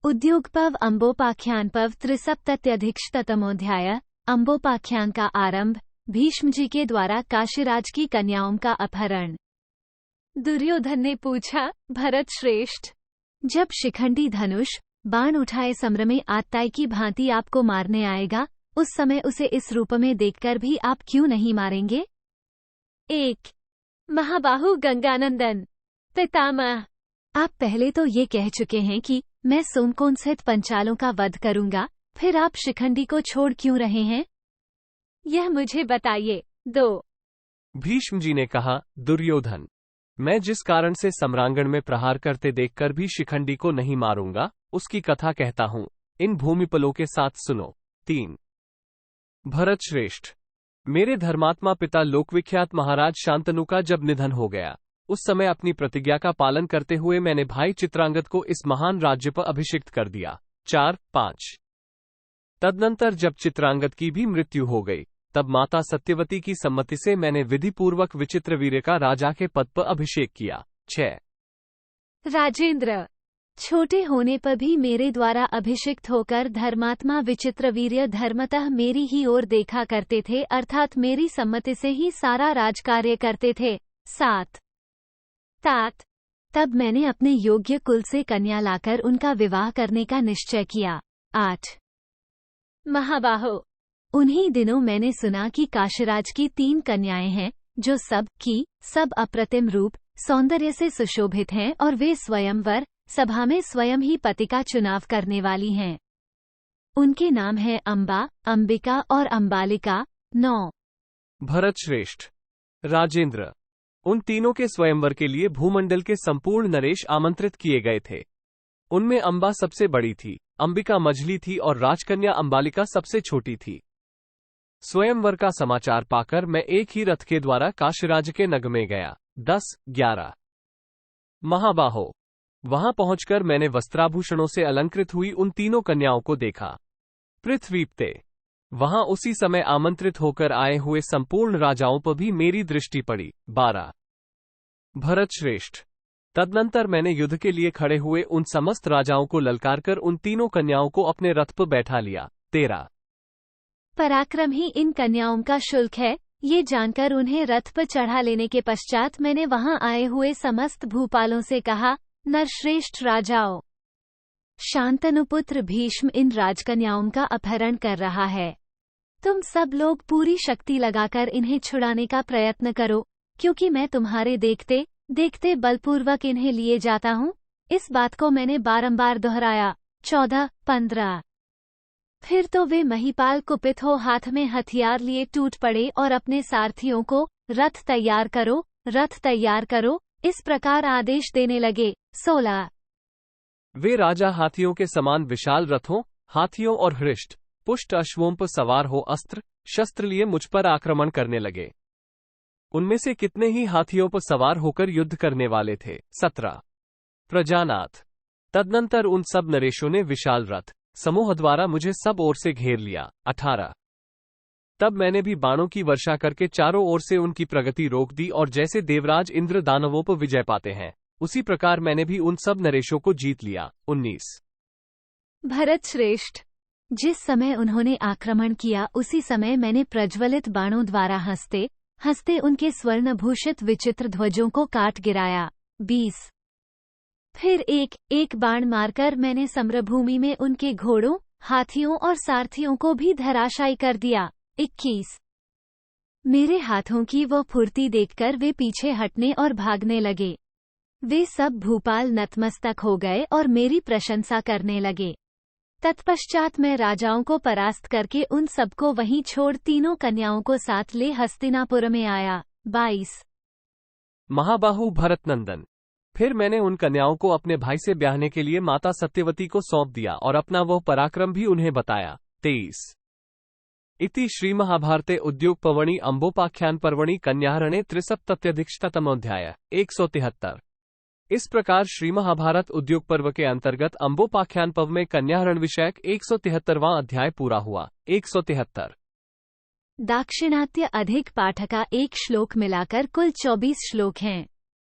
उद्योगपव अम्बोपाख्यानपव त्रिसप्तत्यधिकशतमोऽध्याय। अम्बोपाख्यान का आरंभ। भीष्म जी के द्वारा काशीराज की कन्याओं का अपहरण। दुर्योधन ने पूछा, भरत श्रेष्ठ, जब शिखंडी धनुष बाण उठाए समर आत्ताई की भांति आपको मारने आएगा, उस समय उसे इस रूप में देखकर भी आप क्यों नहीं मारेंगे? एक महाबाहु गंगानंदन पितामह, आप पहले तो ये कह चुके हैं कि मैं सोमकोन सहित पंचालों का वध करूंगा, फिर आप शिखंडी को छोड़ क्यों रहे हैं? यह मुझे बताइए। 2 भीष्म जी ने कहा, दुर्योधन, मैं जिस कारण से सम्रांगण में प्रहार करते देखकर भी शिखंडी को नहीं मारूंगा, उसकी कथा कहता हूं, इन भूमिपलों के साथ सुनो। 3 भरत श्रेष्ठ, मेरे धर्मात्मा पिता लोकविख्यात महाराज शांतनु का जब निधन हो गया, उस समय अपनी प्रतिज्ञा का पालन करते हुए मैंने भाई चित्रांगद को इस महान राज्य पर अभिषिक्त कर दिया। 4-5 तदनंतर जब चित्रांगद की भी मृत्यु हो गई, तब माता सत्यवती की सम्मति से मैंने विधिपूर्वक विचित्रवीर्य का राजा के पद पर अभिषेक किया। 6 राजेंद्र, छोटे होने पर भी मेरे द्वारा अभिषिक्त होकर धर्मात्मा विचित्रवीर्य धर्मतः मेरी ही ओर देखा करते थे, अर्थात मेरी सम्मति से ही सारा राजकार्य करते थे। 7 तात, तब मैंने अपने योग्य कुल से कन्या लाकर उनका विवाह करने का निश्चय किया। 8 महाबाहो, उन्हीं दिनों मैंने सुना कि काशीराज की 3 कन्याएं हैं, जो सब अप्रतिम रूप सौंदर्य से सुशोभित हैं और वे स्वयंवर सभा में स्वयं ही पति का चुनाव करने वाली हैं। उनके नाम हैं अम्बा, अंबिका और अंबालिका। 9 भरत श्रेष्ठ, राजेंद्र, उन तीनों के स्वयंवर के लिए भूमंडल के संपूर्ण नरेश आमंत्रित किए गए थे। उनमें अम्बा सबसे बड़ी थी, अंबिका मझली थी और राजकन्या अंबालिका सबसे छोटी थी। स्वयंवर का समाचार पाकर मैं एक ही रथ के द्वारा काशीराज के नगर में गया। 10-11 महाबाहो, वहां पहुंचकर मैंने वस्त्राभूषणों से अलंकृत हुई उन तीनों कन्याओं को देखा। पृथ्वी पे वहां उसी समय आमंत्रित होकर आए हुए संपूर्ण राजाओं पर भी मेरी दृष्टि पड़ी। 12 भरत श्रेष्ठ, तदनंतर मैंने युद्ध के लिए खड़े हुए उन समस्त राजाओं को ललकारकर उन तीनों कन्याओं को अपने रथ पर बैठा लिया। 13 पराक्रम ही इन कन्याओं का शुल्क है, ये जानकर उन्हें रथ पर चढ़ा लेने के पश्चात मैंने वहां आए हुए समस्त भूपालों से कहा, नरश्रेष्ठ राजाओं, शांतनुपुत्र भीष्म इन राजकन्याओं का अपहरण कर रहा है। तुम सब लोग पूरी शक्ति लगाकर इन्हें छुड़ाने का प्रयत्न करो, क्योंकि मैं तुम्हारे देखते देखते बलपूर्वक इन्हें लिए जाता हूँ। इस बात को मैंने बारंबार दोहराया। 14-15 फिर तो वे महिपाल कुपित हो हाथ में हथियार लिए टूट पड़े और अपने सारथियों को रथ तैयार करो, रथ तैयार करो, इस प्रकार आदेश देने लगे। 16 वे राजा हाथियों के समान विशाल रथों, हाथियों और हृष्ट पुष्ट अश्वों पर सवार हो अस्त्र शस्त्र लिए मुझ पर आक्रमण करने लगे। उनमें से कितने ही हाथियों पर सवार होकर युद्ध करने वाले थे। 17 प्रजानाथ, तदनंतर उन सब नरेशों ने विशाल रथ समूह द्वारा मुझे सब ओर से घेर लिया। 18 तब मैंने भी बाणों की वर्षा करके चारों ओर से उनकी प्रगति रोक दी, और जैसे देवराज इंद्र दानवों पर विजय पाते हैं, उसी प्रकार मैंने भी उन सब नरेशों को जीत लिया। 19 भरत श्रेष्ठ, जिस समय उन्होंने आक्रमण किया उसी समय मैंने प्रज्वलित बाणों द्वारा हंसते हंसते उनके स्वर्णभूषित विचित्र ध्वजों को काट गिराया। 20 फिर एक एक बाण मारकर मैंने समरभूमि में उनके घोड़ों, हाथियों और सारथियों को भी धराशायी कर दिया। 21 मेरे हाथों की वो फुर्ती देखकर वे पीछे हटने और भागने लगे। वे सब भूपाल नतमस्तक हो गए और मेरी प्रशंसा करने लगे। तत्पश्चात मैं राजाओं को परास्त करके उन सबको वहीं छोड़ तीनों कन्याओं को साथ ले हस्तिनापुर में आया। 22 महाबाहु भरतनंदन, फिर मैंने उन कन्याओं को अपने भाई से ब्याहने के लिए माता सत्यवती को सौंप दिया और अपना वह पराक्रम भी उन्हें बताया। 23 इति श्री महाभारते उद्योग पर्वणि अम्बोपाख्यान पर्वणि कन्याहरणे त्रिसप्तत्यधिकशतमोऽध्याय। 173 इस प्रकार श्री महाभारत उद्योग पर्व के अंतर्गत अम्बोपाख्यान पर्व में कन्याहरण विषयक 173वां अध्याय पूरा हुआ। 173 दाक्षिणात्य अधिक पाठ का एक श्लोक मिलाकर कुल 24 श्लोक हैं।